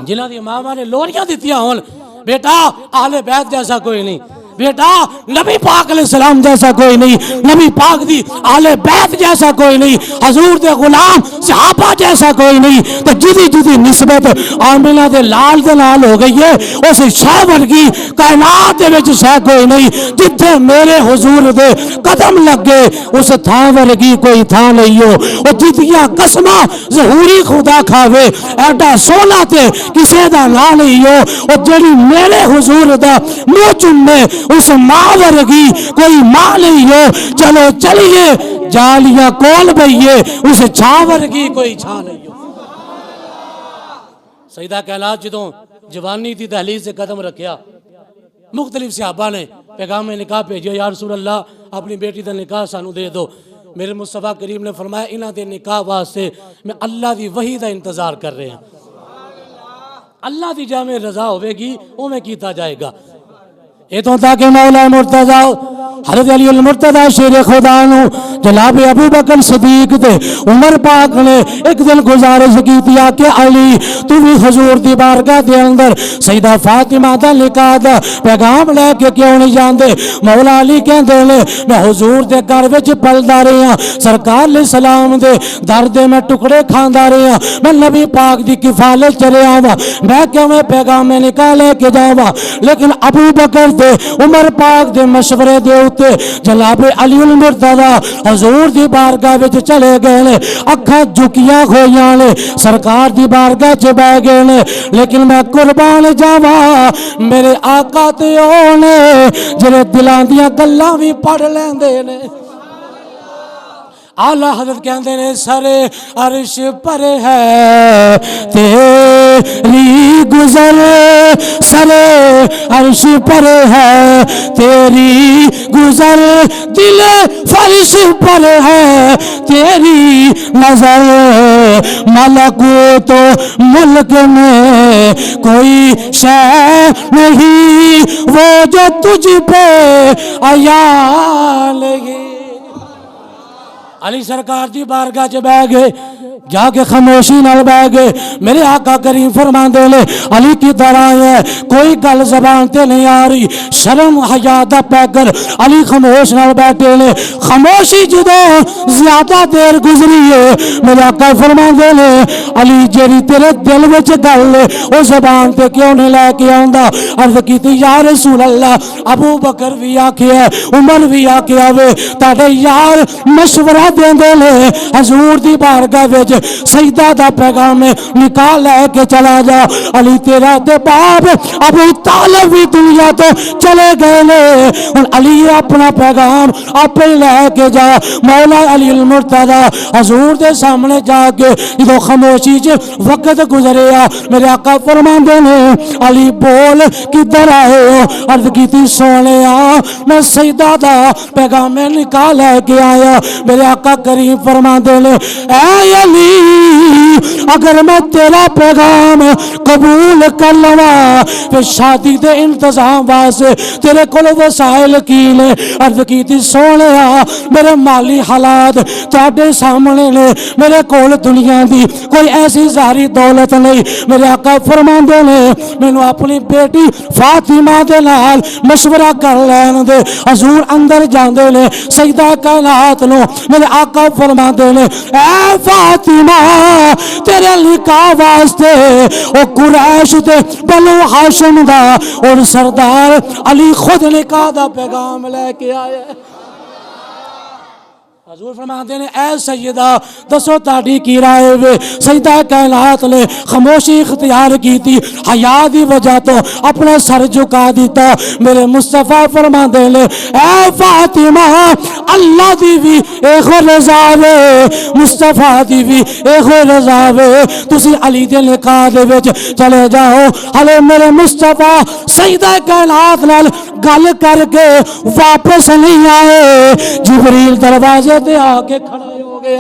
B: جنہاں دی ماواں نے لوریاں دتیاں ہون بیٹا اہل بیت جیسا کوئی نہیں، بیٹا نبی پاک علیہ السلام جیسا کوئی نہیں، نبی پاک دی اہل بیت جیسا کوئی نہیں، حضور دے غلام صحابہ جیسا کوئی نہیں، تو جدی نسبت آمنہ دے لال دے نال ہو گئی ہے، اس شے ورگی کائنات دے وچ شے کوئی نہیں، جتھے میرے حضور دے قدم لگے اس تھاں ورگی کوئی تھاں نہیں ہو، اور جتیاں قسمہ ظہوری خدا کھاوے ایڈا سونا تے کسے دا نا نہیں ہو، اور جڑی میرے حضور دا منہ چومے اس ماں ورگی کوئی ماں نہیں ہو، چلو چلیے جالیاں کول بھئیے اس چھاں ورگی کوئی چھاں نہیں ہو۔ سیدہ کائنات جدوں جوانی دی دہلیز سے قدم رکھیا، مختلف صحابہ نے پیغام نکاح بھیجیا، یا رسول اللہ اپنی بیٹی دا نکاح سانو دے دو۔ میرے مصطفیٰ کریم نے فرمایا انہاں دے نکاح واسطے میں اللہ دی وحی دا انتظار کر رہے ہیں، اللہ دی جامع رضا ہوئے گی وہ میں کیتا جائے گا۔ اے تو تاکہ مولا مرتضی حضرت علی المرتضی شیر خدا نو جناب ابو بکر صدیق تے عمر پاک نے ایک دن گزارش کی تیا کہ علی تو بھی حضور دی بارگاہ دے اندر سیدہ فاطمہ دا نکاح دا پیغام لے کے کیوں نہیں جاندے؟ مولا علی کہندے نے میں حضور دے گھر وچ پلدا رہیا، سرکار علیہ السلام دے در دے میں ٹکڑے کھاندا رہیا، میں نبی پاک دی کفالت چ رہیا وا، میں کیوں میں پیغام نکاح لے کے جاواں؟ لیکن ابو بکر دے عمر پاک دے مشورے دے اوتے جناب علی المرتضی حضور دی بارگاہ وچ چلے گئے نے، اکھاں جھکیاں ہویاں نے، سرکار دی بارگاہ چ بیٹھ گئے نے، لیکن میں قربان جاواں میرے آقا تے او نے جڑے دلاں دیاں گلاں وی پڑھ لیندے نے۔ اعلیٰ حضرت کہندے نے سر عرش پر ہے تیری گزر، سر عرش پر ہے تیری گزر، دل فرش پر ہے تیری نظر، ملکوت و ملک میں کوئی شے نہیں وہ جو تجھ پہ عیاں لگے۔ علی سرکار دی بارگاہ چ بیٹھ گئے، جا کے خاموشی نال بیٹھ گئے۔ میرے آقا کریم فرماندے نے علی کی طرح ہے، کوئی گل زبان تے نہیں آ رہی، شرم حیا دا پیکر علی خاموش نال بیٹھے نے۔ خاموشی جدوں زیادہ دیر گزری ہے، میرے آقا فرماندے نے علی جیڑی تیرے دل وچ گل او زبان تے کیوں نہیں لے کے آندا؟ عرض کیتی یا رسول اللہ ابو بکر بھی آکھیا عمر بھی آکھیا وے تاڈے یار مشورہ دیندے نے حضور دی بارگاہ وچ سیدہ دا پیغام نکاح لے کے چلا جا۔ علی تیرا تے باپ ابو طالب بھی دنیا تو چلے گئے نے، اور علی اپنا پیغام اپنے لے کے جا۔ مولا علی المرتضی حضور دے سامنے جا کے جدو خاموشی چ وقت گزریا، میرے آقا فرماندے نے علی بول کدھر آئے ہو؟ عرض کیتی سونیا میں سیدہ دا پیغام نکاح لے کے آیا۔ میرے آقا کریم فرماندے نے اے علی اگر میں تیرا پیغام قبول کر لواں پھر شادی دے انتظام واسطے تیرے کول وسائل کی نے؟ عرض کیتی سونیا میرے مالی حالات تواڈے سامنے نے، میرے کول دنیا دی کوئی ایسی ظاہری دولت نہیں۔ میرے آقا فرماندے نے مینوں اپنی بیٹی فاطمہ دے نال مشورہ کر لین دے۔ حضور اندر جاندے نے، سیدہ کائنات نو میرے آقا فرماندے نے اے فاطمہ تیرے نکاح واسطے او قریش تے بنو ہاشم دا اور سردار علی خود نکاح دا پیغام لے کے آئے۔ حضور فرماتے ہیں اے سیدہ دسو تاڑی کی رائے وے؟ سیدہ کائنات نے خاموشی اختیار کی تھی، حیا دی وجہ تو اپنا سر جھکا دیتا۔ میرے مصطفیٰ فرماتے ہیں اے فاطمہ اللہ دی بھی ایک رضا وے، مصطفیٰ دی بھی ایک رضا وے، تسی علی دے نکاح دے وچ چلے جاؤ۔ ہلے میرے مصطفیٰ سیدہ کائنات نال گل کر کے واپس نہیں آئے، جبریل دروازے تے آ کے کھڑے ہو گئے۔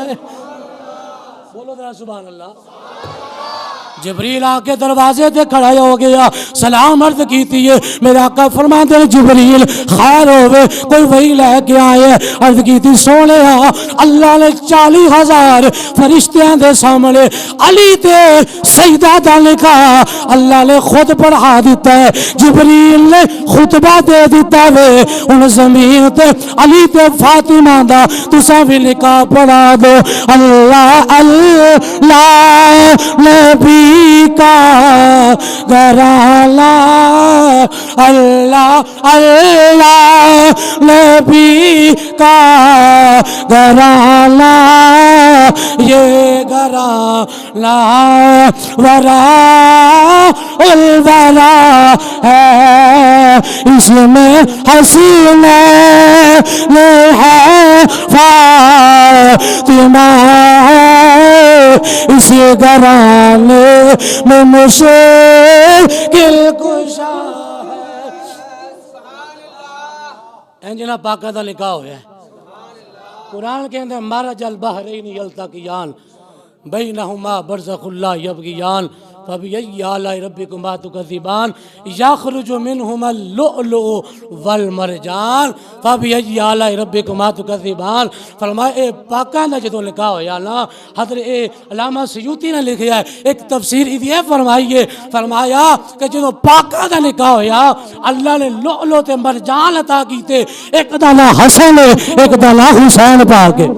B: بولو ذرا سبحان اللہ۔ جبریل آ کے دروازے تے کھڑا ہو گیا، سلام عرض کیتی ہے، میرے آقا فرماندے ہیں جبریل خیر ہوئے کوئی وہی لے کے آئے، عرض کیتی سونے اللہ نے 40,000 فرشتیاں دے سامنے علی تے سیدہ دا نکاح اللہ نے خود پڑھا دیتا ہے، جبریل نے خطبہ دے دیتا ہے، ان زمین تے علی تے فاطمہ دا تساں بھی نکاح پڑھا دو۔ اللہ اللہ نبی کا گھرانہ، اللہ اللہ نبی کا گھرانہ، یہ گھرانہ ورا الورا ہے، اس میں حسینہ ہے فاطمہ، اس گھرانے میں مشکل کشا ہے۔ انجنا پاکہ دا نکاح ہویا ہے، قرآن کہتے ہیں مرج البحرین یلتقیان بینہما برزخ لا یبغیان فبأی آلاء ربکما تکذبان یخرج منہما اللؤلؤ والمرجان فبأی آلاء ربکما تکذبان۔ فرمایا پاکاں دا جدوں نکاح ہویا نا، حضرت علامہ سیوطی نے لکھیا ہے ایک تفسیر یہ فرمائیے، فرمایا کہ جدوں پاکاں دا نکاح ہویا اللہ نے لؤلؤ تے مرجان عطا کیتے، ایک دا نام حسن ہے ایک دا نام حسین پاک ہے۔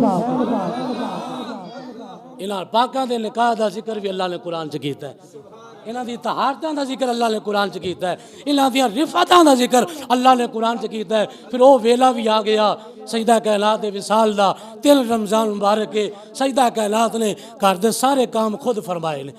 B: انہاں پاکاں دے نکاح دا ذکر بھی اللہ نے قرآن چ کیتا ہے، انہاں دی طہارتاں دا ذکر اللہ نے قرآن چ کیتا ہے، انہاں دی رفعتاں دا ذکر اللہ نے قرآن چ کیتا ہے۔ پھر وہ ویلا بھی آ گیا سیدہ کائنات دے وصال دا، 3 رمضان مبارک کے سیدہ کائنات نے گھر دے سارے کام خود فرمائے نے۔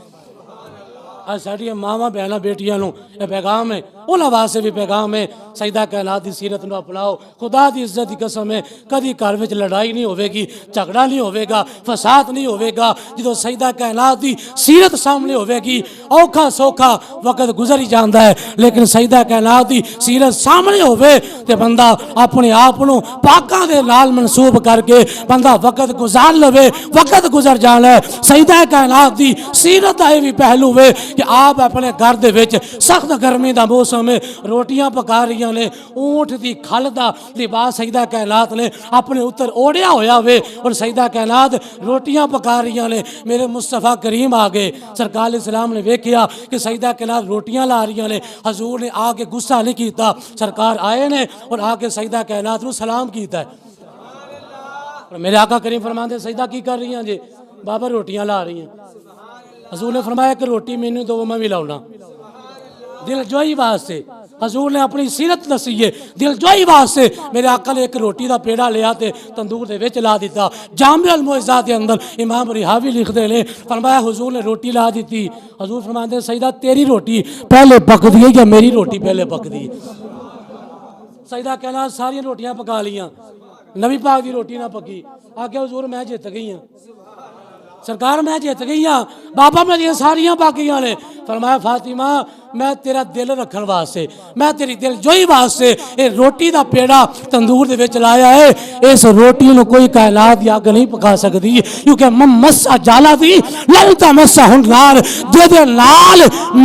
B: آج ساڑی ماما بہنا بیٹیاں نو یہ پیغام ہے، انہاں واسطے بھی پیغام ہے، سیدہ کائنات دی سیرت نو اپناؤ، خدا دی عزت دی قسم ہے کدی گھر وچ لڑائی نہیں ہوے گی، جھگڑا نہیں ہوے گا، فساد نہیں ہوے گا، جدوں سیدہ کائنات دی سیرت سامنے ہوے گی اوکھا سوکھا وقت گزر ہی جاندا ہے، لیکن سیدہ کائنات دی سیرت سامنے ہوے تے بندہ اپنے آپ نو پاکاں دے نال منسوب کر کے بندہ وقت گزار لوے، وقت گزر جانا ہے۔ سیدہ کائنات دی سیرت دا بھی پہلو ہے کہ آپ اپنے گھر دے وچ سخت گرمی دا موسم میں روٹیاں پکا رہی نے، اونٹ دی کھل دا لباس سیدہ کائنات نے اپنے اوپر اوڑیا ہویا ہوئے اور سیدہ کائنات روٹیاں پکا رہی نے۔ میرے مصطفیٰ کریم آگے سرکار اسلام نے ویکھیا کہ سیدہ کائنات روٹیاں لا رہی نے، حضور نے آ کے غصہ نہیں کیتا، سرکار آئے نے اور آ کے سیدہ کائنات نو سلام کیتا ہے۔ اور میرے آقا کریم فرماندے سیدہ کی کر رہی ہیں جی؟ بابا روٹیاں لا رہی ہیں۔ حضور نے فرمایا کہ روٹی مینوں دو میں بھی لاؤنا، دل جوئی واسطے۔ حضور نے اپنی سیرت دسی ہے دل جوئی واسطے، میرے آقا نے ایک روٹی دا پیڑا لیا تے تندور دے وچ لا دیتا۔ جامع المعجزات دے اندر امام رحاوی لکھ دے نے، فرمایا حضور نے روٹی لا دیتی، حضور فرماندے سیدہ تیری روٹی پہلے پک دی ہے یا میری روٹی پہلے پک دی ہے؟ سیدہ کائنات ساری روٹیاں پکا لیاں، نبی پاک دی روٹی نہ پکی، آگے حضور میں جیت گئی ہوں، سرکار میں جیت گئی ہاں، بابا میں یہ ساریاں باقیاں نے۔ فرمایا فاطمہ میں تیرا دل رکھن واسطے، میں تیری دل جوئی واسطے اے روٹی دا پیڑا تندور دے وچ لایا ہے، اس روٹی نو کوئی کائنات دی اگ نہیں پکا سکدی، کیونکہ ممسا جالا دی لن تمسہ النار، جے دے نال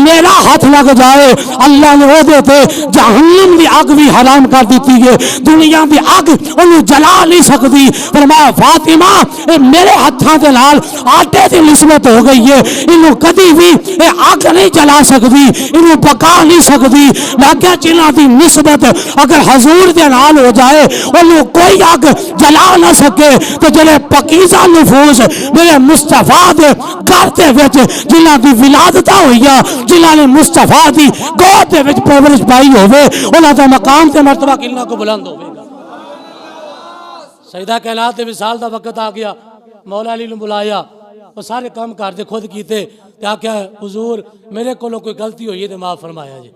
B: میرا ہاتھ لگ جائے اللہ نے او دے تے جہنم دی اگ بھی حرام کر دیتی ہے، دنیا دی اگ انہوں جلا نہیں سکدی۔ فرمایا فاطمہ اے میرے ہاتھاں دے نال آٹے دی نسبت ہو گئی ہے، انہوں کدی بھی اے اگ نہیں جلا سکدی، انہوں پکا نہیں سکدی۔ میں کیا چنہ دی نسبت اگر حضور دے نال ہو جائے انہوں کوئی اگ جلا نہ سکے، تو جلے پکیزہ نفوس میرے مصطفیٰ دے گھر دے وچ جنہ دی ولادتہ ہوئیا، جنہ نے مصطفیٰ دی گود دے وچ پرورش پائی ہوئے، انہاں دا مقام تے مرتبہ کلنا کو بلند ہوئے گا۔ سیدہ کائنات دے وصال دا وقت آ گیا، مولا علی نے بلایا، وہ سارے کام کر دے خود کیتے، کیا کیا حضور میرے کو کوئی غلطی ہوئی ہے تو معاف فرمایا جی،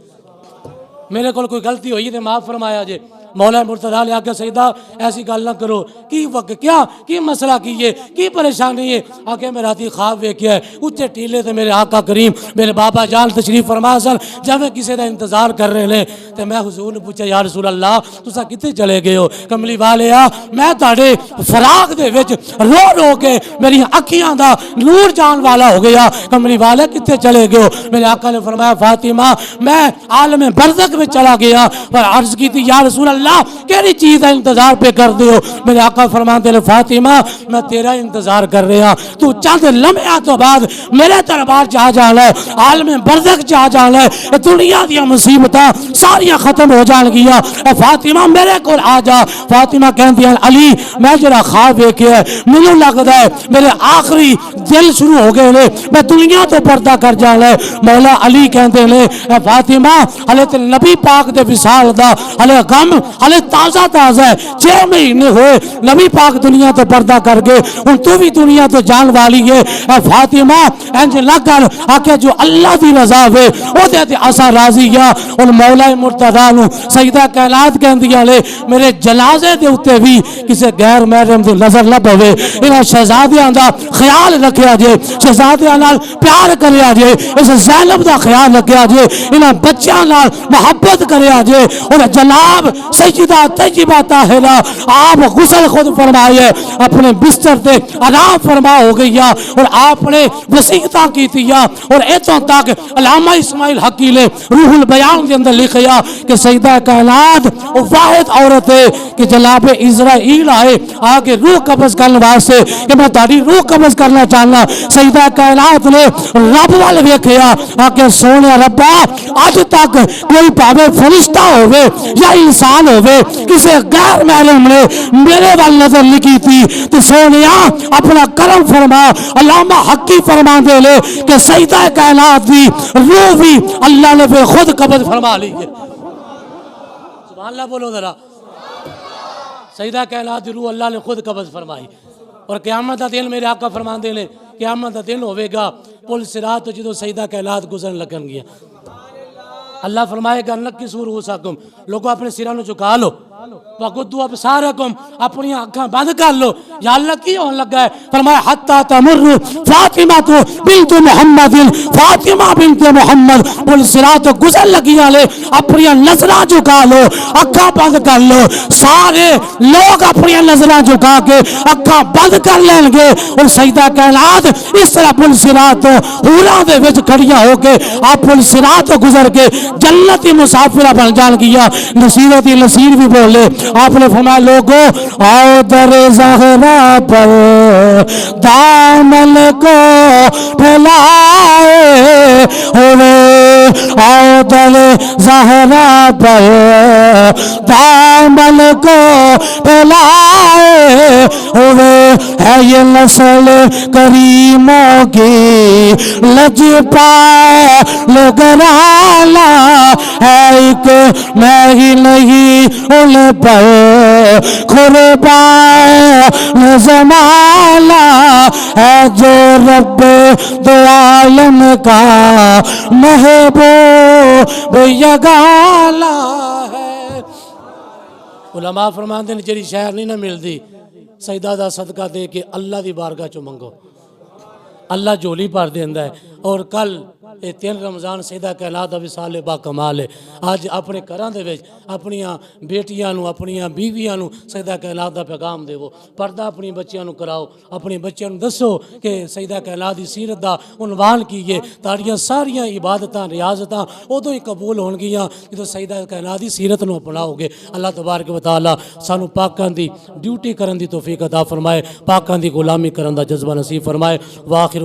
B: میرے کو کوئی غلطی ہوئی ہے تو معاف فرمایا جی۔ مولا مرتضیٰ نے آکے سیدہ ایسی گل نہ کرو کی وقت کی مسئلہ کی کی پریشانی ہے آکے میں راتی خواب ویکھیا ہے اچھے ٹیلے تے میرے آقا کریم میرے بابا جان تشریف فرما سن جب میں کسی دا انتظار کر رہے نے تے میں حضور نے پوچھا یا رسول اللہ تسا کتے چلے گئے ہو کملی والے میں تاڑے فراق دے وچ رو رو کے میری اکھیاں دا نور جان والا ہو گیا کملی والے کتے چلے گئے ہو میرے آقا نے فرمایا فاطمہ میں عالم برزخ میں چلا گیا پر عرض کی تھی یا رسول اللہ کیری چیز ہے انتظار پہ کر دے ہو میرے آقا فرماتے ہیں فاطمہ میں تیرا انتظار کر رہا تو چند لمحہ تو بعد میرے دربار جا جانا ہے عالم برزخ جا جانا ہے دنیا دیا مصیبتاں ساریاں ختم ہو جان گیا اے فاطمہ میرے کو آ جا فاطمہ کہتی ہیں علی میں جرا خواب ویکھیا ہے مجھے لگتا ہے میرے آخری دل شروع ہو گئے نے میں دنیا تو پردہ کر جانا ہے مولا علی کہتے ہیں اے فاطمہ ہلے تے نبی پاک دے وصال دا ہلے غم ہلے تازہ تازہ ہے 6 مہینے ہوئے نبی پاک دنیا تو پردہ کر گئے ہن تو بھی دنیا تو جان والی ہے اے فاطمہ انج نہ کر آکے جو اللہ دی رضا ہوئے او دے تے اسا راضی یا ان مولا مرتضیٰ نو سیدہ کائنات کہندیاں لے میرے جنازے دے اوتے بھی کسے غیر محرم دی نظر نہ پوے انہاں شہزادیاں دا خیال رکھیا جے شہزادیاں نال پیار کریا جے اس زینب دا خیال رکھیا جے انہاں بچیاں نال محبت کریا جے اور جناب سیدہ طیبہ طاہرہ آپ غسل خود فرمائے اپنے بستر تے آرام فرما ہو گیا اور آپ نے وصیتاں کی تیا اور ایتوں تک علامہ اسماعیل حقی نے روح البیان کے اندر لکھیا کہ سیدہ کائنات وہ واحد عورت ہے کہ جناب اسرائیل آئے آگے روح قبض کرنے واسطے کہ میں تاری روح قبض کرنا چاہنا سیدہ کائنات نے رب وال ویکھیا آگے سونے ربا آج تک کوئی پاوے فرشتہ ہوئے یا انسان ہوئے کسی غیر محرم نے میرے وال نظر لکھی تھی تو سونیا اپنا کرم فرما علامہ حقی فرما دے لے کہ سیدہ کائنات دی روح بھی اللہ نے پھر خود قبض فرما لی ہے سبحان اللہ بولو ذرا سیدہ کائنات دی روح اللہ نے خود قبض فرمائی اور قیامت دا دن میرے آقا فرما دے لے قیامت دا دن ہوئے گا پل صراط تو جدو سیدہ کائنات گزرن لگن گیا اللہ فرمائے گا نکی سور ہو سکم لوگوں اپنے سرانو چکا لو وَقُدُّوا أَبْصَارَكُمْ اپنی آنکھاں بند کر لو یا اللہ کی ہون لگا ہے فرمایا حَتَّى تَمُرُّ فاطمہ بنت محمد فاطمہ بنت محمد پل صراط گزر لگی آلے اپنی نظرہ جھکا لو آنکھاں بند کر لو سارے لوگ اپنی نظرہ جھکا کے آنکھاں بند کر لیں گے اور سیدہ کائنات اس طرح پل صراط حوراں دے وچ کھڑیاں ہو کے آپ پل صراط گزر کے جنتی مسافرہ بن جان گیا نصیرتی نصیر بھی بولے آپ نے فرمایا لوگوں آؤ در زہرا پر دامن کو پھیلائے ہوئے آؤ در زہرا پر دامن کو پھیلائے ہوئے ہے یہ نسل کریموں کی لج پائے لگرالا ہے ایک میں ہی نہیں ان پر قربان زمانہ ہے جو رب دو عالم کا محبوب یگانہ ہے علماء فرماتے ہیں جڑی شہر نہیں نہ ملدی سیدہ دا صدقہ دے کے اللہ دی بارگاہ چو منگو اللہ جولی پر دیندہ ہے اور کل 3 رمضان سیدہ کائنات دا وصال با کمال ہے آج اپنے گھراں دے وچ اپنیاں بیٹیاں نو اپنیاں بیویاں نو سیدہ کائنات دا پیغام دیو پردہ اپنی بچیاں نو کراؤ اپنی بچیاں نو دسو کہ سیدہ کائنات دی سیرت دا عنوان کیے تاڑیاں ساریاں عبادتاں ریاضتاں ادوں ہی قبول ہون گیاں جدوں سیدہ کائنات دی سیرت نو اپناؤ گے اللہ تبارک و تعالی سانو پاکاں دی ڈیوٹی کرن دی توفیق عطا فرمائے پاکاں دی غلامی کرن دا جذبہ نصیب فرمائے واخر